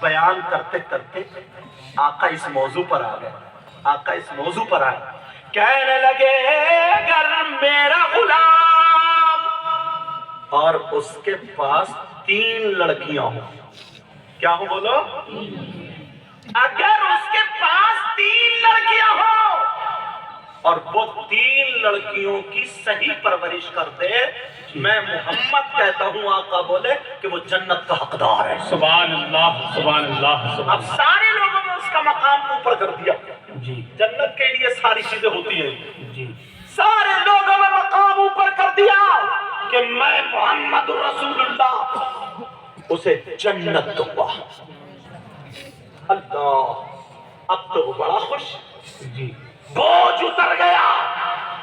بیان کرتے کرتے آقا اس موضوع پر آ گئے، آقا اس موضوع پر آئے، کہنے لگے اگر میرا غلام اور اس کے پاس 3 لڑکیاں ہوں، کیا ہوں بولو؟ اگر اس کے پاس 3 لڑکیاں ہوں اور وہ 3 لڑکیوں کی صحیح پرورش کر دے، میں محمد کہتا ہوں آقا بولے کہ وہ جنت کا حقدار ہے۔ سبحان اللہ سبحان اللہ سبحان اب سارے لوگوں نے اس کا مقام اوپر کر دیا۔ جی جنت کے لیے ساری چیزیں ہوتی ہیں، جی سارے لوگوں نے مقام اوپر کر دیا کہ میں محمد رسول اللہ اسے جنت دوں گا۔ اللہ، اب تو وہ بڑا خوش، جی بوجھ اتر گیا،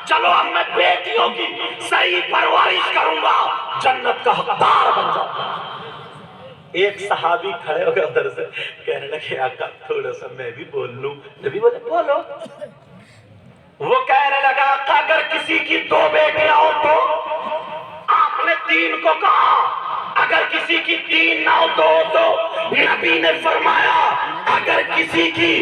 چلو اب میں بیٹیوں کی صحیح پرورش کروں گا، جنت کا حقدار بن جاؤں گا۔ ایک صحابی کھڑے ہو گئے ادھر سے، کہنے لگے آقا تھوڑا سا میں بھی بول لوں۔ نبی بولے بولو۔ وہ کہنے لگا آقا اگر کسی کی 2 بیٹیاں ہو تو؟ آپ نے 3 کو کہا، اگر کسی کی 3 نہ ہو تو نبی نے فرمایا اگر کسی کی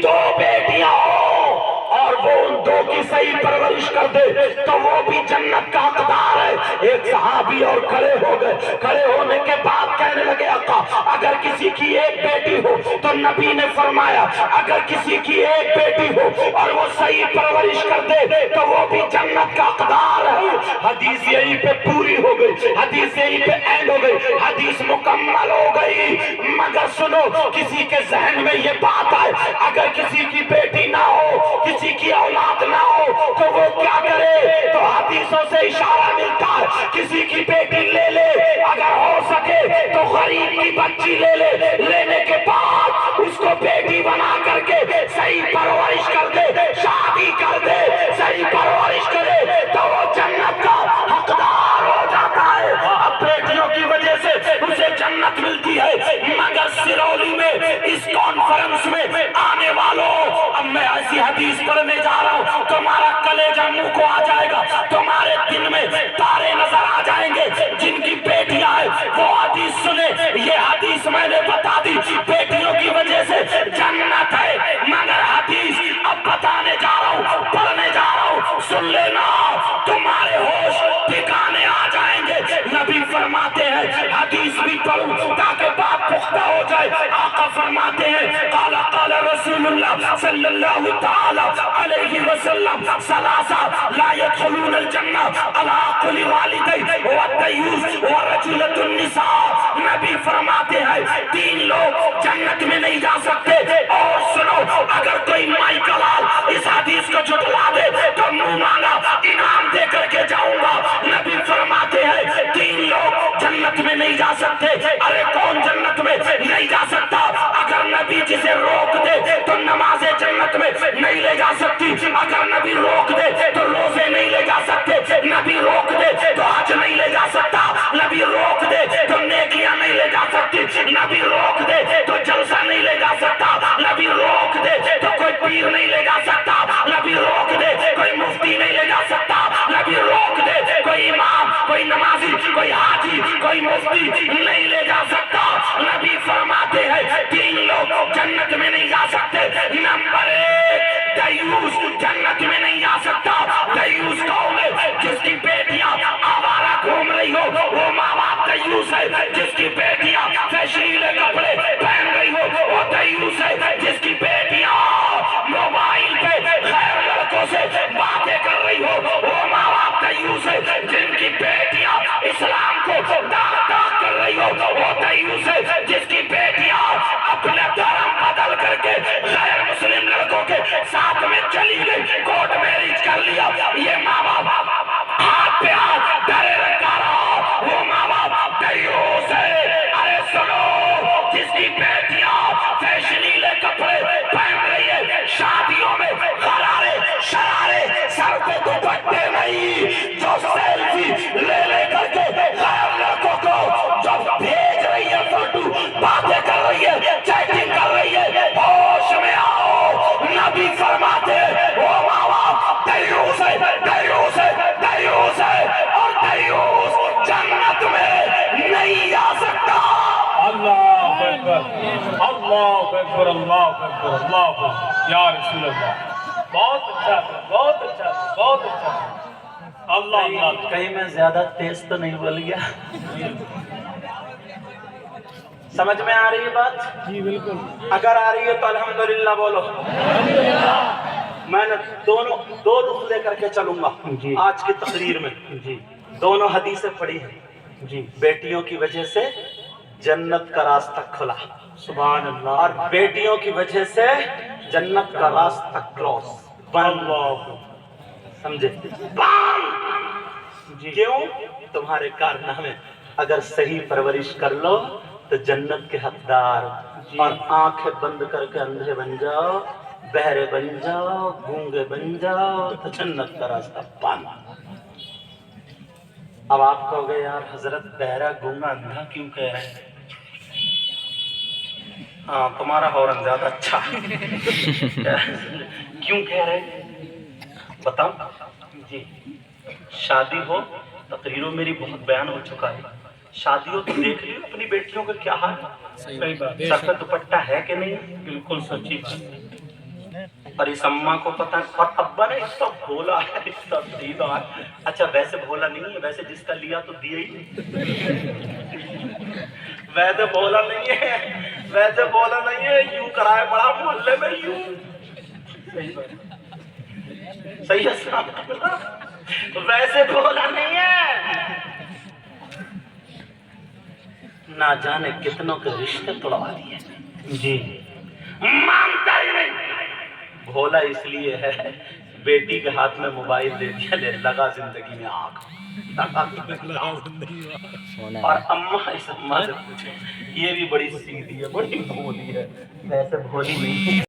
2 بیٹیاں ہو اور وہ ان 2 کی صحیح پرورش کر دے تو وہ بھی جنت کا حقدار ہے۔ ایک صحابی اور کھڑے ہو گئے، کھڑے ہونے کے بعد کہنے لگے آقا اگر کسی کی 1 بیٹی ہو تو نبی نے فرمایا اگر کسی کی 1 بیٹی ہو اور وہ صحیح پرورش کر دے تو وہ بھی جنت کا حقدار ہے۔ حدیث یہیں پہ پوری ہو گئی، حدیث یہیں پہ اینڈ ہو گئی، حدیث مکمل ہو گئی۔ مگر سنو، کسی کے ذہن میں یہ بات آئے اگر کسی کی بیٹی نہ ہو، کسی کی اولاد نہ ہو تو وہ کیا کرے؟ تو حدیثوں سے اشارہ ملتا ہے کسی کی بیٹی لے لے، اگر ہو سکے تو غریب کی بچی لے لے، لینے کے بعد اس کو بیٹی بنا کر کے صحیح پرورش کر دے، شادی کر دے، صحیح پرورش کرے تو وہ جنت کا حقدار ہو جاتا ہے۔ اب بیٹیوں کی وجہ سے اسے جنت ملتی ہے، مگر سرولی میں اس کانفرنس میں آنے والوں، اب میں ایسی حدیث پڑھنے جا رہا ہوں تمہارا کلیجہ منہ کو آ جائے گا، تمہارے دل میں تارے نظر آ جائیں گے۔ جن کی بیٹیاں ہیں وہ حدیث سنے، یہ حدیث میں نے بتا دی، بیٹیوں کی وجہ سے جنت ہے، مگر حدیث اب بتانے جا رہا ہوں، پڑھنے جا رہا ہوں، سن لینا، تمہارے ہوش ٹھکانے آ جائیں گے۔ نبی فرماتے ہیں حدیث بھی پڑھوں تاکہ بات پختہ ہو جائے۔ آقا فرماتے ہیں قال قال رسول اللہ صلی اللہ تعالی علیہ وسلم ثلاثہ لا يدخلون الجنہ العاقل والدی والدیوث ورجلۃ النساء۔ نبی فرماتے ہیں 3 لوگ جنت میں نہیں جا سکتے، اور سنو اگر کوئی مائی کلال اس حدیث کو جھٹلا دے تو منہ مانگا انعام دے کر کے جاؤں گا۔ نبی فرماتے ہیں 3 لوگ جنت میں نہیں جا سکتے۔ ارے کون جنت میں نہیں جا سکتا؟ اگر نبی جسے روک دے تو نماز جنت میں نہیں لے جا سکتی، اگر نبی روک دے تو روزے نہیں لے جا سکتے، نبی روک دے تو حج نہیں لے جا سکتا، نبی روک دے تو نیکیاں نہیں لے جا سکتی، نبی روک دے تو جلسہ نہیں لے جا سکتا، نبی روک دے تو کوئی پیر نہیں لے جا سکتا، نبی روک دے کوئی مفتی نہیں لے جا سکتا، نبی روک دے کوئی امام، کوئی نمازی، کوئی حاجی، کوئی مفتی نہیں لے جا سکتا۔ نبی فرماتے ہیں 3 لوگ جنت میں نہیں جا سکتے۔ نمبر 1 دیوس جنت میں نہیں جا سکتا۔ دیوس کون ہے؟ جس کی بیٹیاں آوارہ گھوم رہی ہو وہ ماں باپ دیوس ہے۔ جس کی بیٹیاں فیشنیلے کپڑے پہن رہی ہو وہ دیوس ہے۔ جس کی بیٹیاں موبائل پہ غیر لڑکوں سے باتیں کر رہی ہو وہ ماں باپ دیوس ہے۔ جن کی بیٹیاں اسلام کو داغ داغ کر رہی ہو وہ دیوس ہے۔ جس کی بیٹیاں اپنے دھرم بدل کر کے غیر مسلم لڑکوں کے ساتھ میں چلی گئی، کورٹ میرج کر لیا، یہ ماں باپ ہاتھ پہ ہاتھ ڈرے رکھا رہا، وہ ماں باپ دیوس ہے۔ ارے سنو، جس کی بیٹیاں فیشنیلے کپڑے پہن رہی ہے، شادیوں میں غرارے شرارے، سر پہ دوپٹے نہیں، جو سیلفی لے لے کر کے غیر لڑکوں کو جو بھیج رہی ہے فوٹو، باتیں کر رہی ہے، چیٹنگ کر رہی ہے، ہوش میں آؤ۔ نبی فرماتے ہیں وہ ماں باپ دیوس ہے، دیوس ہے، دیوس ہے، اور دیوس جنت میں نہیں جا سکتا۔ اللہ اکبر اللہ اکبر اللہ اکبر اللہ اکبر یا رسول اللہ. بہت اچھا تھا، بہت اچھا تھا، بہت اچھا تھا. اللہ اللہ. کہیں میں زیادہ تیز تو نہیں بول گیا؟ سمجھ میں آ رہی ہے بات؟ جی بالکل. اگر آ رہی ہے تو الحمدللہ بولو. میں نے دو رخ لے کر کے چلوں گا جی. آج کی تقریر میں. جی دونوں حدیثیں پڑھی ہیں. جی. بیٹیوں کی وجہ سے جنت کا راستہ کھلا، سبحان اللہ. اور بیٹیوں کی وجہ سے جنت کا راستہ کلوز بند. اللہ. سمجھے؟ بند. جی. کیوں؟ تمہارے کارنامے اگر صحیح پرورش کر لو تو جنت کے حقدار، اور آنکھیں بند کر کے اندھے بن جاؤ، بہرے بن جاؤ، گونگے بن جاؤ تو جنت کا راستہ بند. اب آپ کہو گے یار حضرت بہرا گونگا اندھا کیوں کہہ رہے ہیں؟ ہاں تمہارا ہورن زیادہ اچھا. کیوں کہہ رہے ہیں بتاؤ. جی شادی ہو، تقریروں میری بہت بیان ہو چکا ہے، شادی ہو تو دیکھ لیو اپنی بیٹیوں کا کیا حال ہے. صحیح بات. سر پہ دوپٹہ ہے کہ نہیں؟ بالکل سچی بات. اور اس اماں کو پتہ ہے، اور ابا نے اس کا بھولا ہے، اس کا سیدھا ہے. اچھا ویسے بھولا نہیں ہے، ویسے جس کا لیا تو دیا ہی. ویسے بھولا نہیں ہے، ویسے بھولا نہیں ہے، یوں کرائے بڑا محلے میں یوں. صحیح ہے. ویسے بھولا نہیں ہے، نہ جانے کتنوں کے رشتے توڑوا دیے. جی. مانتا ہی نہیں. بھولا اس لیے ہے بیٹی کے ہاتھ میں موبائل دے دیا، لے لگا زندگی میں آگ. اور اماں اس اماں سے پوچھے، یہ بھی بڑی سیدھی ہے، بڑی بھولی ہے. ویسے بھولی نہیں